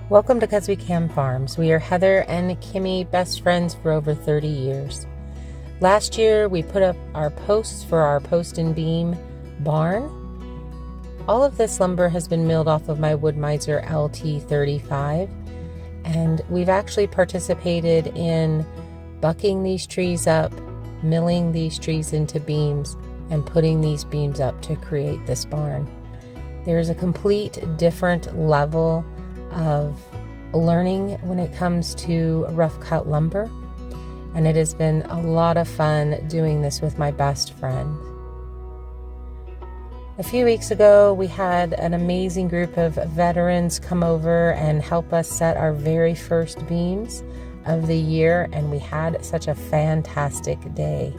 Welcome to 'Cause We Can Farms. We are Heather and Kimmy, best friends for over 30 years. Last year, we put up our posts for our post and beam barn. All of this lumber has been milled off of my Wood Miser LT35, and we've actually participated in bucking these trees up, milling these trees into beams, and putting these beams up to create this barn. There's a complete different level of learning when it comes to rough cut lumber, and it has been a lot of fun doing this with my best friend. A few weeks ago, we had an amazing group of veterans come over and help us set our very first beams of the year, and we had such a fantastic day.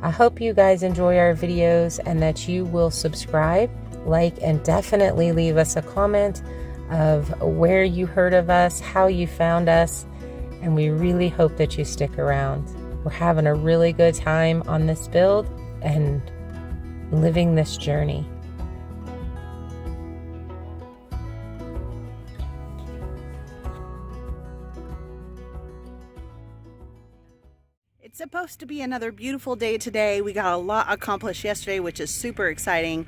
I hope you guys enjoy our videos and that you will subscribe, like, and definitely leave us a comment of where you heard of us, how you found us, and we really hope that you stick around. We're having a really good time on this build and living this journey. It's supposed to be another beautiful day today. We got a lot accomplished yesterday, which is super exciting.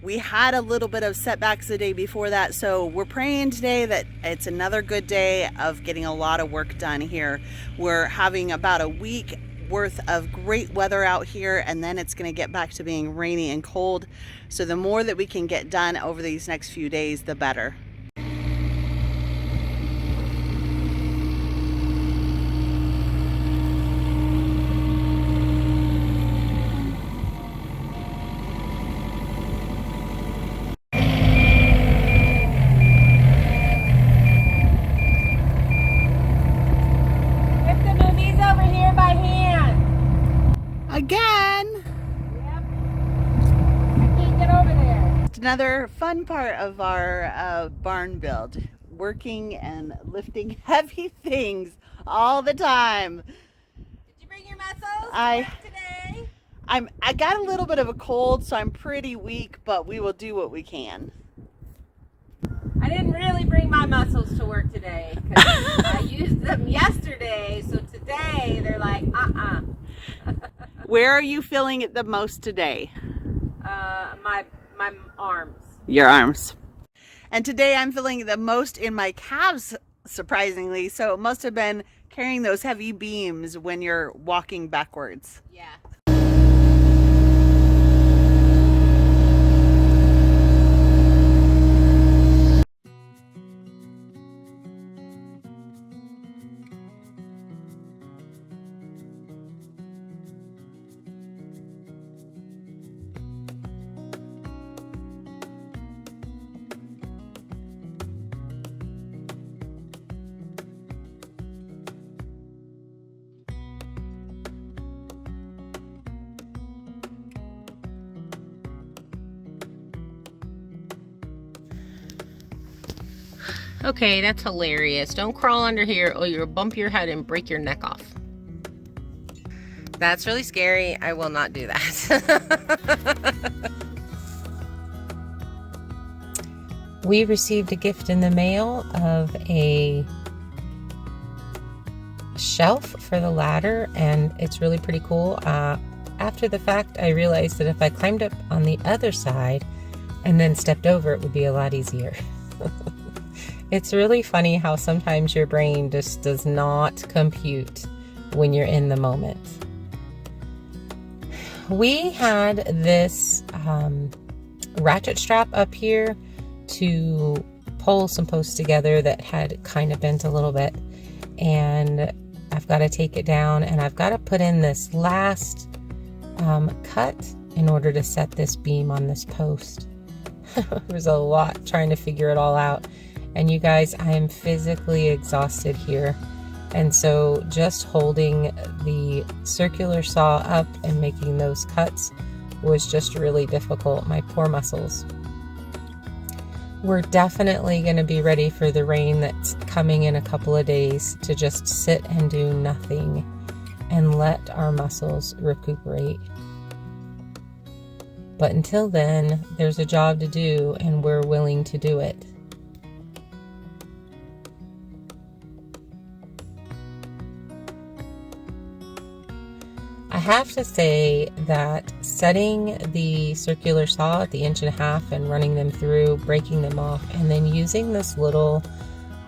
We had a little bit of setbacks the day before that, so we're praying today that it's another good day of getting a lot of work done here. We're having about a week worth of great weather out here, and then it's going to get back to being rainy and cold. So the more that we can get done over these next few days, the better. Again. Yep. I can't get over there. It's another fun part of our barn build. Working and lifting heavy things all the time. Did you bring your muscles today? I got a little bit of a cold, so I'm pretty weak, but we will do what we can. I didn't really bring my muscles to work today because I used them yesterday, so today they're like, Where are you feeling it the most today? My arms. Your arms. And today I'm feeling it the most in my calves, surprisingly. So it must have been carrying those heavy beams when you're walking backwards. Yeah. Okay, that's hilarious. Don't crawl under here or you'll bump your head and break your neck off. That's really scary. I will not do that. We received a gift in the mail of a shelf for the ladder, and it's really pretty cool. After the fact, I realized that if I climbed up on the other side and then stepped over, it would be a lot easier. It's really funny how sometimes your brain just does not compute when you're in the moment. We had this ratchet strap up here to pull some posts together that had kind of bent a little bit, and I've got to take it down and I've got to put in this last cut in order to set this beam on this post. There's a lot trying to figure it all out. And you guys, I am physically exhausted here. And so just holding the circular saw up and making those cuts was just really difficult. My poor muscles. We're definitely going to be ready for the rain that's coming in a couple of days to just sit and do nothing and let our muscles recuperate. But until then, there's a job to do and we're willing to do it. have to say that setting the circular saw at the 1.5 inch and running them through, breaking them off, and then using this little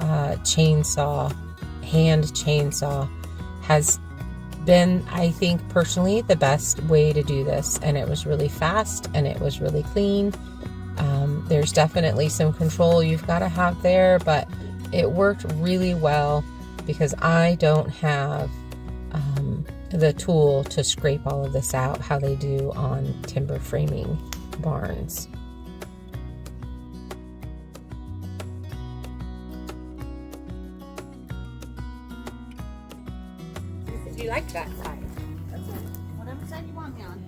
chainsaw, hand chainsaw, has been, I think personally, the best way to do this. And it was really fast and it was really clean. There's definitely some control you've got to have there, but it worked really well because I don't have the tool to scrape all of this out how they do on timber framing barns. Do you like that side? That's it. Whatever side you want me on.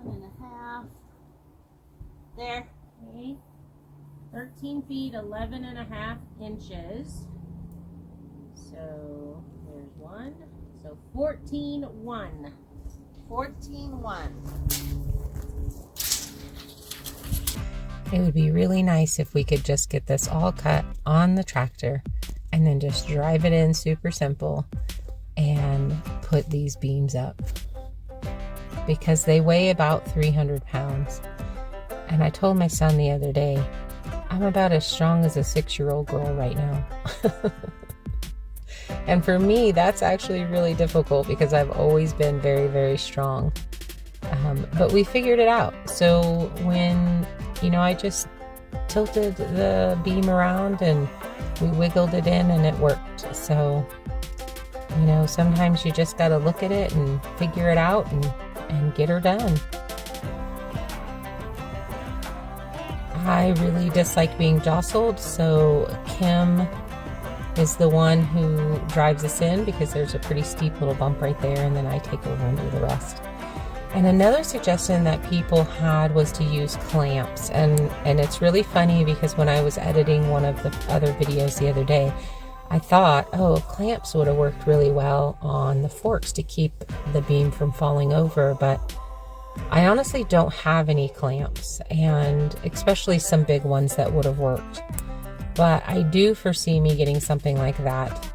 1.5. There. Okay. 13 feet, 11.5 inches. So there's one. So 14.1. 14.1. It would be really nice if we could just get this all cut on the tractor and then just drive it in super simple and put these beams up, because they weigh about 300 pounds. And I told my son the other day, I'm about as strong as a 6-year-old girl right now. And for me, that's actually really difficult because I've always been very, very strong. But we figured it out. So when, I just tilted the beam around and we wiggled it in and it worked. So, sometimes you just got to look at it and figure it out and get her done. I really dislike being jostled, so Kim is the one who drives us in because there's a pretty steep little bump right there, and then I take over and do the rest. And another suggestion that people had was to use clamps, and it's really funny because when I was editing one of the other videos the other day, I thought, clamps would have worked really well on the forks to keep the beam from falling over, but I honestly don't have any clamps, and especially some big ones that would have worked. But I do foresee me getting something like that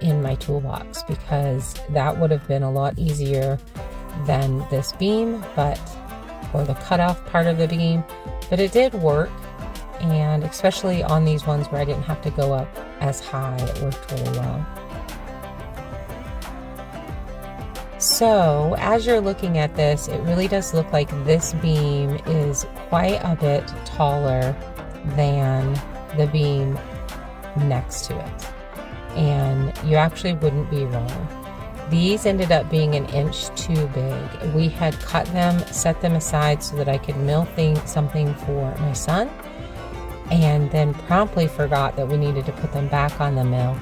in my toolbox, because that would have been a lot easier than this beam, or the cutoff part of the beam, but it did work. And especially on these ones where I didn't have to go up as high, it worked really well. So as you're looking at this, it really does look like this beam is quite a bit taller than the beam next to it. And you actually wouldn't be wrong. These ended up being 1 inch too big. We had cut them, set them aside so that I could mill something for my son, and then promptly forgot that we needed to put them back on the mill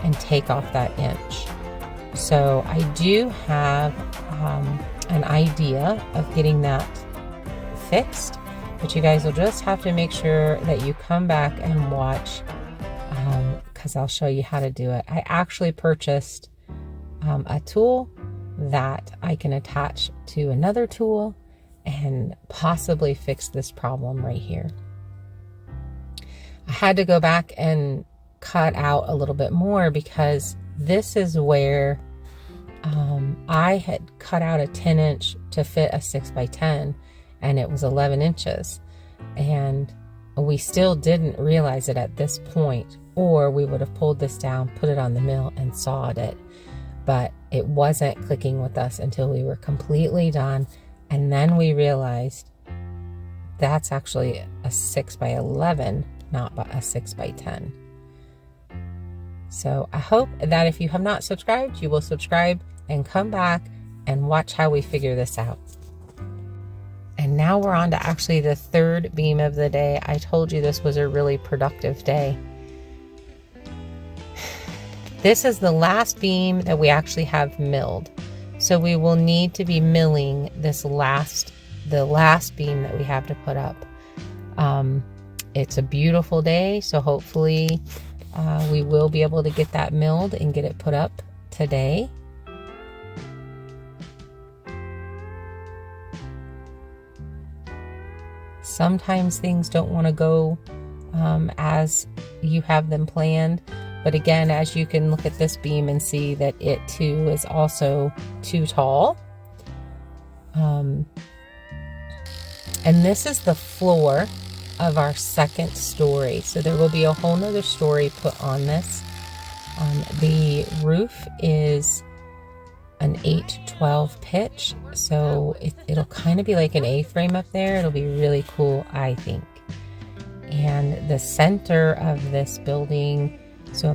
and take off that inch. So I do have an idea of getting that fixed, but you guys will just have to make sure that you come back and watch, because I'll show you how to do it. I actually purchased a tool that I can attach to another tool and possibly fix this problem right here. I had to go back and cut out a little bit more because this is where I had cut out a 10-inch to fit a 6x10, and it was 11 inches. And we still didn't realize it at this point, or we would have pulled this down, put it on the mill, and sawed it. But it wasn't clicking with us until we were completely done. And then we realized that's actually a 6x11, not a 6x10. So I hope that if you have not subscribed, you will subscribe and come back and watch how we figure this out. And now we're on to actually the third beam of the day. I told you this was a really productive day. This is the last beam that we actually have milled. So we will need to be milling the last beam that we have to put up. It's a beautiful day, so hopefully we will be able to get that milled and get it put up today. Sometimes things don't want to go as you have them planned, But again, as you can look at this beam and see that it too is also too tall. And this is the floor of our second story. So there will be a whole nother story put on this. The roof is an 8-12 pitch, so it'll kind of be like an A-frame up there. It'll be really cool, I think. And the center of this building, so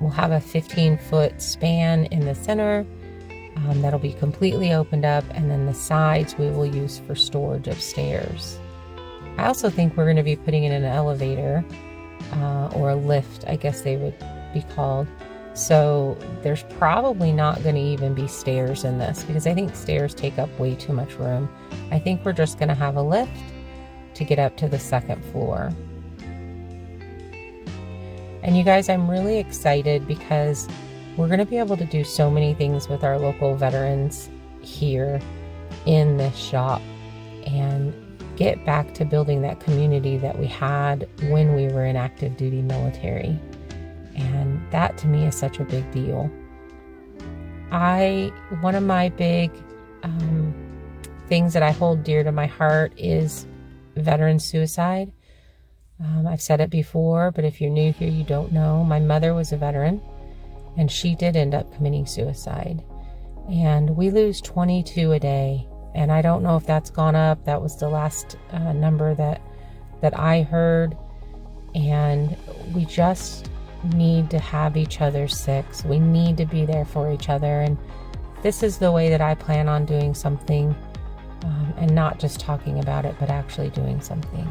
we'll have a 15-foot span in the center that'll be completely opened up, and then the sides we will use for storage of stairs. I also think we're going to be putting in an elevator or a lift, I guess they would be called. So there's probably not going to even be stairs in this, because I think stairs take up way too much room. I think we're just going to have a lift to get up to the second floor. And you guys, I'm really excited because we're going to be able to do so many things with our local veterans here in this shop and get back to building that community that we had when we were in active duty military. And that to me is such a big deal. One of my big things that I hold dear to my heart is veteran suicide. I've said it before, but if you're new here, you don't know. My mother was a veteran, and she did end up committing suicide. And we lose 22 a day. And I don't know if that's gone up. That was the last number that I heard. And we just need to have each other's six. We need to be there for each other. And this is the way that I plan on doing something, and not just talking about it, but actually doing something.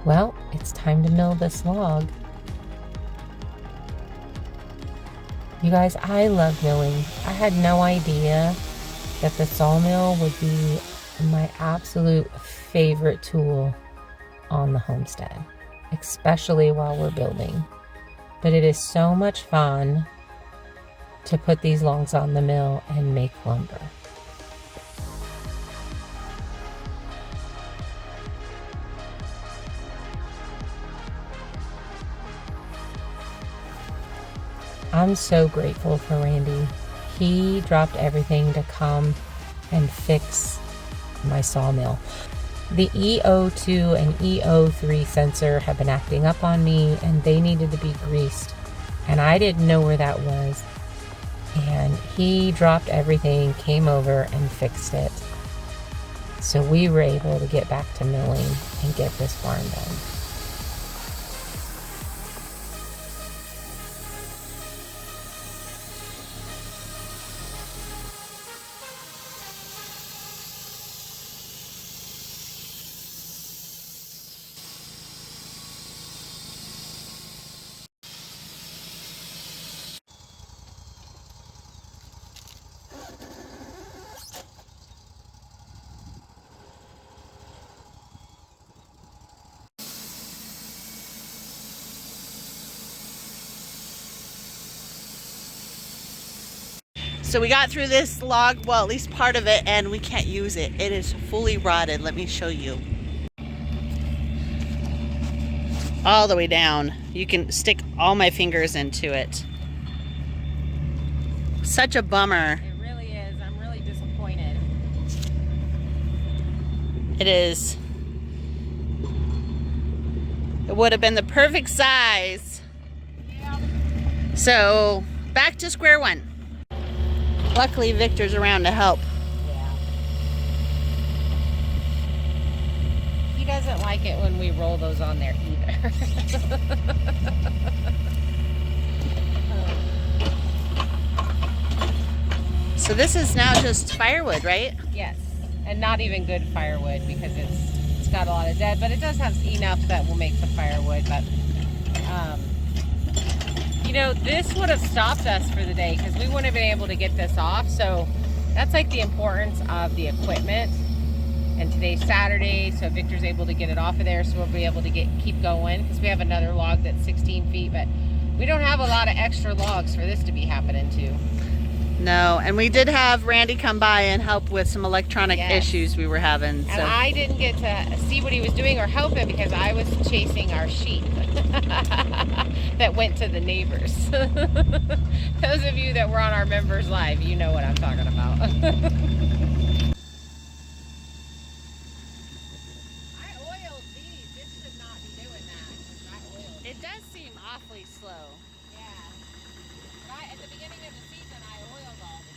Well, it's time to mill this log. You guys, I love milling. I had no idea that the sawmill would be my absolute favorite tool on the homestead, especially while we're building. But it is so much fun to put these logs on the mill and make lumber. I'm so grateful for Randy. He dropped everything to come and fix my sawmill. The EO2 and EO3 sensor have been acting up on me, and they needed to be greased, and I didn't know where that was. And he dropped everything, came over and fixed it. So we were able to get back to milling and get this barn done. So we got through this log, well, at least part of it, and we can't use it. It is fully rotted. Let me show you. All the way down. You can stick all my fingers into it. Such a bummer. It is. It would have been the perfect size. Yeah. So back to square one. Luckily Victor's around to help. Yeah. He doesn't like it when we roll those on there either. So this is now just firewood, right? Yes, and not even good firewood because it's got a lot of dead, but it does have enough that will make some firewood. But you know, this would have stopped us for the day because we wouldn't have been able to get this off. So that's like the importance of the equipment. And today's Saturday, so Victor's able to get it off of there, so we'll be able to keep going because we have another log that's 16 feet, but we don't have a lot of extra logs for this to be happening to. No, and we did have Randy come by and help with some electronic issues we were having. So. And I didn't get to see what he was doing or help him because I was chasing our sheep that went to the neighbors. Those of you that were on our members live, you know what I'm talking about. I oiled these. This should not be doing that. I oiled. It does seem awfully slow. Yeah. But at the beginning of the season, I oiled all these.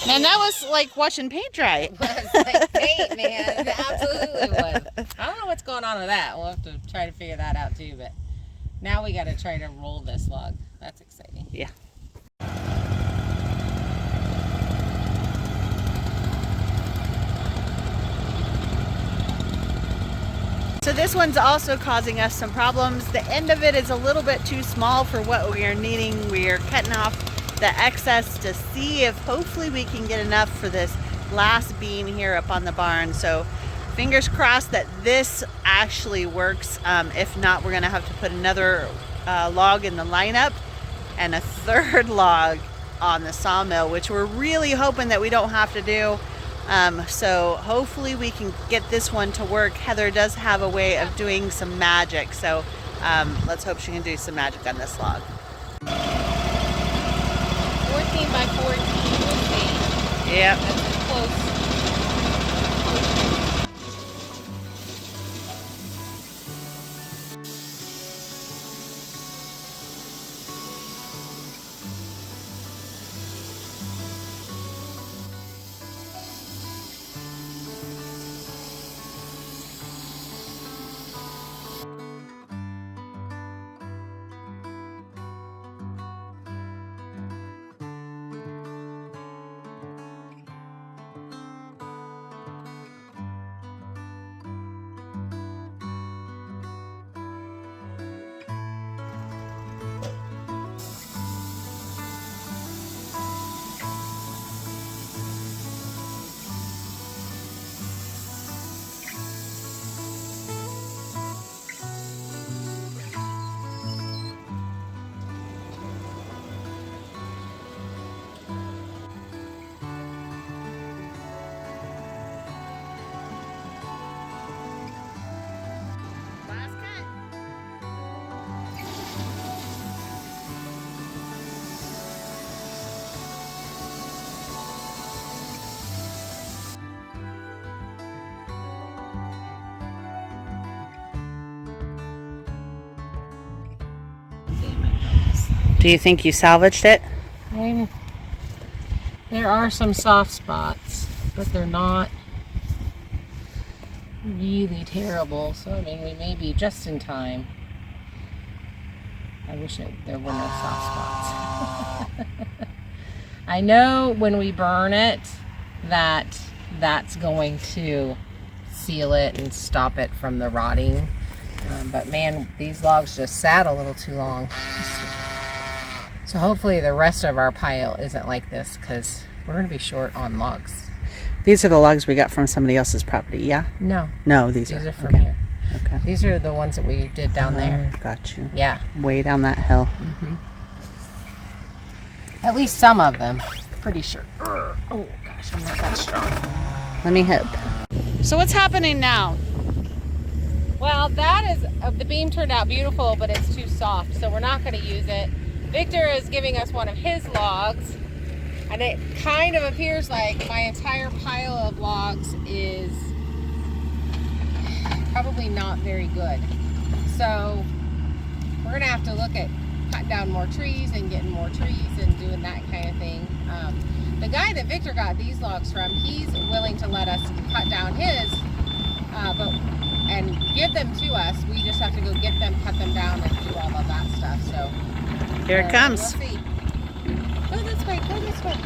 Man, that was like watching paint dry. It was like paint, man. It absolutely was. I don't know what's going on with that. We'll have to try to figure that out too. But now we got to try to roll this log. That's exciting. Yeah. So this one's also causing us some problems. The end of it is a little bit too small for what we are needing. We are cutting off the excess to see if hopefully we can get enough for this last beam here up on the barn. So fingers crossed that this actually works. If not, we're gonna have to put another log in the lineup and a third log on the sawmill, which we're really hoping that we don't have to do. So hopefully we can get this one to work. Heather does have a way of doing some magic, so let's hope she can do some magic on this log. 14 by 14, we'll see. Yep. That's close. Do you think you salvaged it? There are some soft spots, but they're not really terrible. So, I mean, we may be just in time. I wish there were no soft spots. I know when we burn it that's going to seal it and stop it from the rotting. But man, these logs just sat a little too long. So hopefully the rest of our pile isn't like this because we're going to be short on logs. These are the logs we got from somebody else's property, yeah? No. No, these are are from here. Okay. These are the ones that we did down there. Got you. Yeah. Way down that hill. Mm-hmm. At least some of them. Pretty sure. Oh gosh, I'm not that strong. Let me help. So what's happening now? Well, that is, the beam turned out beautiful, but it's too soft, so we're not going to use it. Victor is giving us one of his logs, and it kind of appears like my entire pile of logs is probably not very good. So we're gonna have to look at cutting down more trees and getting more trees and doing that kind of thing. The guy that Victor got these logs from, he's willing to let us cut down his, and give them to us. We just have to go get them, cut them down, and do all of that stuff. So here it comes. Let's see. Go this way. Go this way.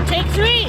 Take three.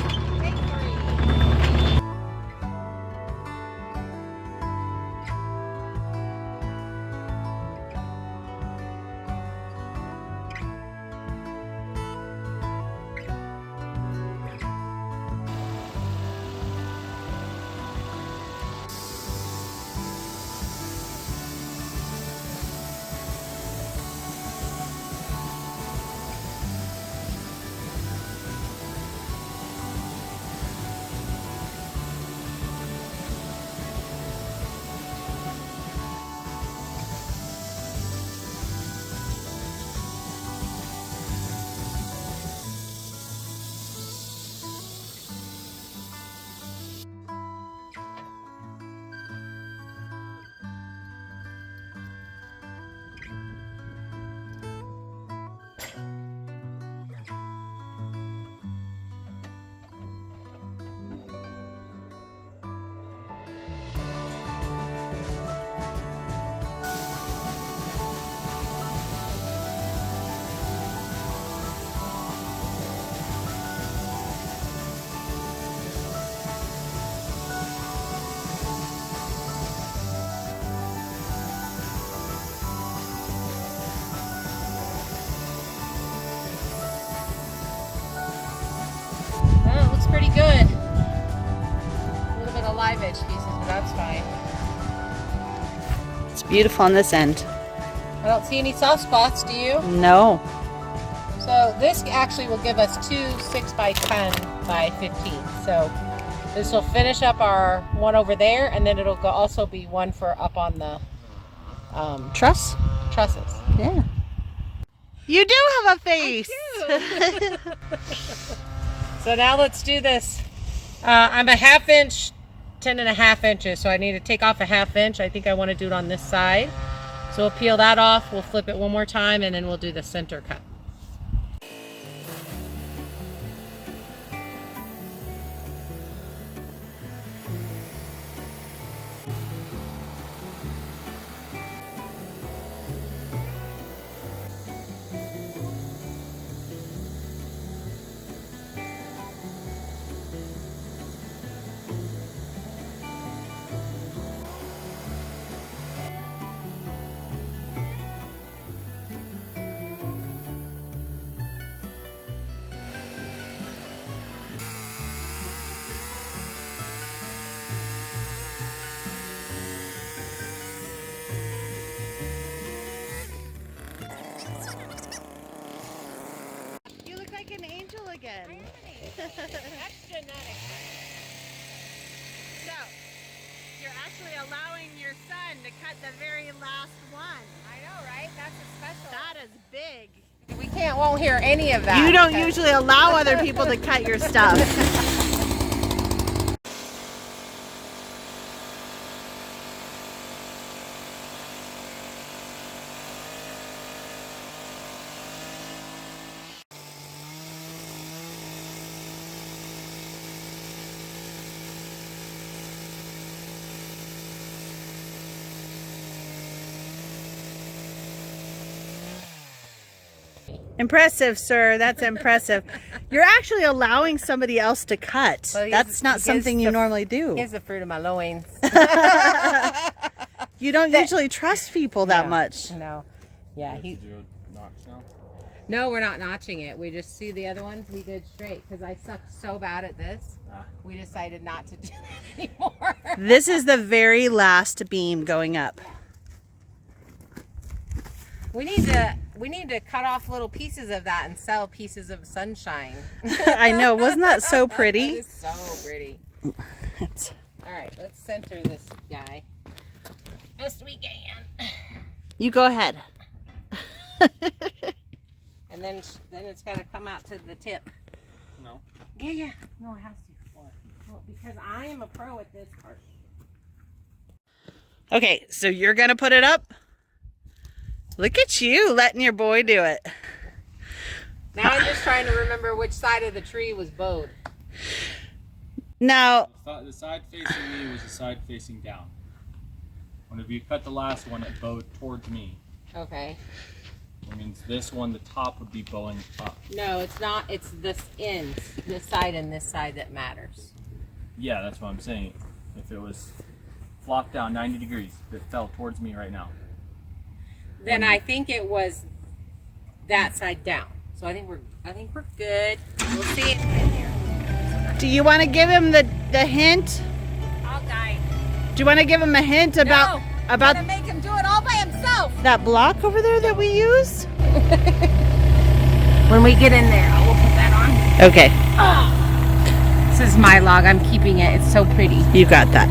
Pretty good. A little bit of live edge pieces, but that's fine. It's beautiful on this end. I don't see any soft spots, do you? No. So this actually will give us two 6x10 by 15. So this will finish up our one over there, and then it'll also be one for up on the Trusses. Yeah. You do have a face. I do. So now let's do this. I'm a 1/2 inch, 10.5 inches. So I need to take off a 1/2 inch. I think I want to do it on this side. So we'll peel that off. We'll flip it one more time, and then we'll do the center cut. Again. I am an angel. That's genetic. So, you're actually allowing your son to cut the very last one. I know, right? That's a special. That is big. We won't hear any of that. You don't usually allow other people to cut your stuff. Impressive, sir. That's impressive. You're actually allowing somebody else to cut. Well, that's not something you normally do. Here's the fruit of my loins. You don't usually trust people that much. No. Yeah, Do a notch now? No, we're not notching it. We just see the other ones we did straight because I sucked so bad at this. We decided not to do that anymore. This is the very last beam going up. We need to cut off little pieces of that and sell pieces of sunshine. I know, wasn't that so pretty? That is so pretty. All right, let's center this guy best we can. You go ahead. And then it's got to come out to the tip. No. Yeah. No, it has to. Well, because I am a pro at this part. Okay, so you're gonna put it up? Look at you letting your boy do it. Now I'm just trying to remember which side of the tree was bowed. Now, The side facing me was the side facing down. Whenever you cut the last one, it bowed towards me. Okay. That means this one, the top would be bowing up. No, it's not. It's this end, this side and this side that matters. Yeah, that's what I'm saying. If it was flopped down 90 degrees, if it fell towards me right now. Then I think it was that side down. So I think we're good. We'll see it in here. do you want to give him the hint? I'll guide. Do you want to give him a hint about I'm gonna make him do it all by himself. that block over there that we use? When we get in there, I will put that on. Okay, This is my log. I'm keeping it. It's so pretty. you got that.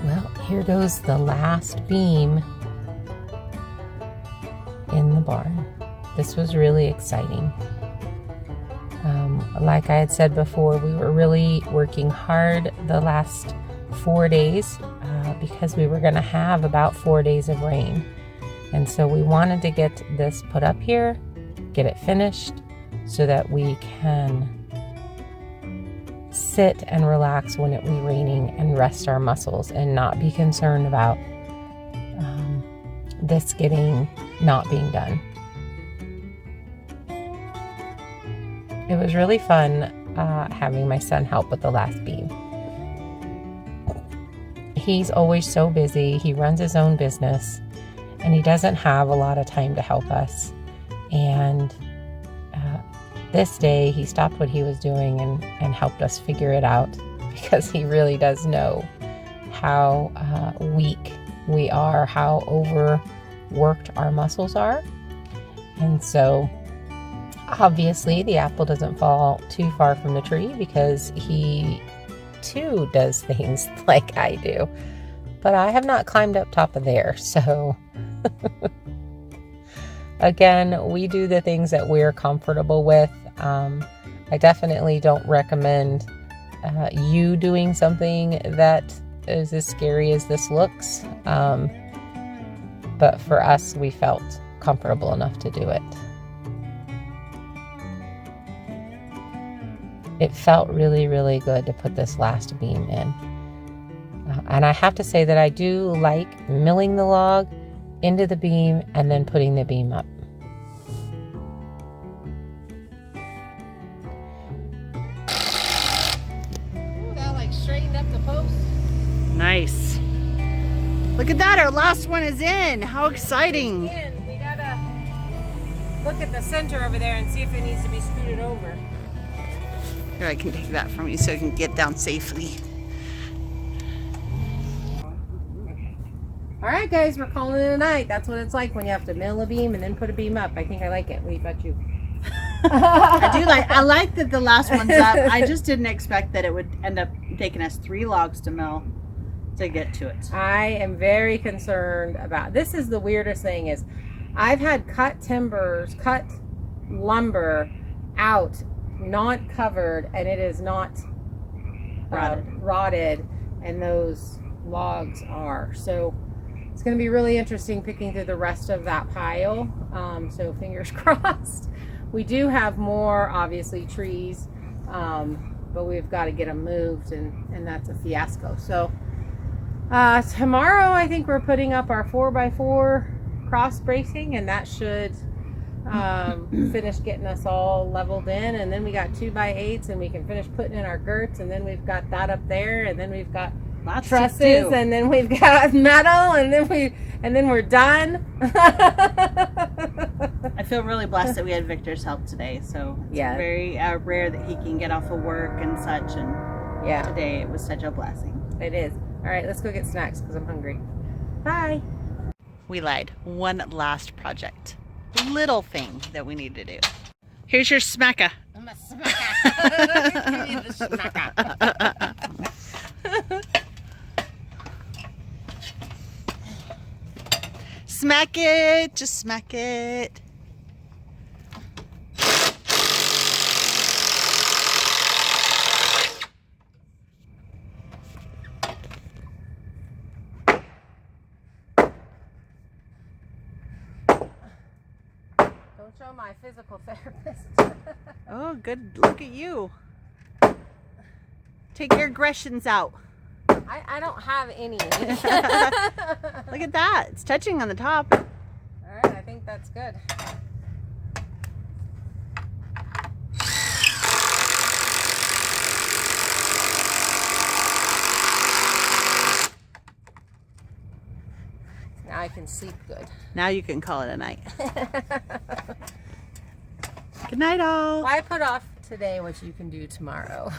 Well, here goes the last beam in the barn. This was really exciting. Like I had said before, we were really working hard the last 4 days because we were going to have about 4 days of rain. And so we wanted to get this put up here, get it finished so that we can sit and relax when it be raining and rest our muscles and not be concerned about this not being done. It was really fun having my son help with the last beam. He's always so busy. He runs his own business and he doesn't have a lot of time to help us. And this day he stopped what he was doing and helped us figure it out because he really does know how weak we are, how overworked our muscles are. And so obviously the apple doesn't fall too far from the tree because he too does things like I do. But I have not climbed up top of there, so again, we do the things that we're comfortable with. I definitely don't recommend you doing something that is as scary as this looks. But for us, we felt comfortable enough to do it. It felt really, really good to put this last beam in. And I have to say that I do like milling the log into the beam and then putting the beam up. Ooh, that like straightened up the post. Nice. Look at that, our last one is in. How exciting. We gotta look at the center over there and see if it needs to be scooted over. Here, I can take that from you so you can get down safely. All right, guys, we're calling it a night. That's what it's like when you have to mill a beam and then put a beam up. I think I like it. What about you? I like that the last one's up. I just didn't expect that it would end up taking us 3 logs to mill to get to it. I am very concerned about this. Is the weirdest thing is I've had cut lumber out, not covered, and it is not rotted, and those logs are. So it's going to be really interesting picking through the rest of that pile. So fingers crossed. We do have more, obviously, trees, but we've got to get them moved, and that's a fiasco. So tomorrow I think we're putting up our 4x4 cross bracing, and that should finish getting us all leveled in. And then we got 2x8s, and we can finish putting in our girts, and then we've got that up there, and then we've got Lots to trusses, do. and then we've got metal, and then we're done. I feel really blessed that we had Victor's help today. So it's Yeah. very rare that he can get off of work and such. And Yeah, today it was such a blessing. it is. All right, let's go get snacks because I'm hungry. Bye. We lied. One last project. Little thing that we need to do. Here's your smacka. I'm a smacker. Give me the smacker. Smack it. Just smack it. Don't show my physical therapist. Oh, good. Look at you. Take your aggressions out. I don't have any. Look at that. It's touching on the top. All right, I think that's good. Now I can sleep good. Now you can call it a night. Good night, all. Why put off today what you can do tomorrow?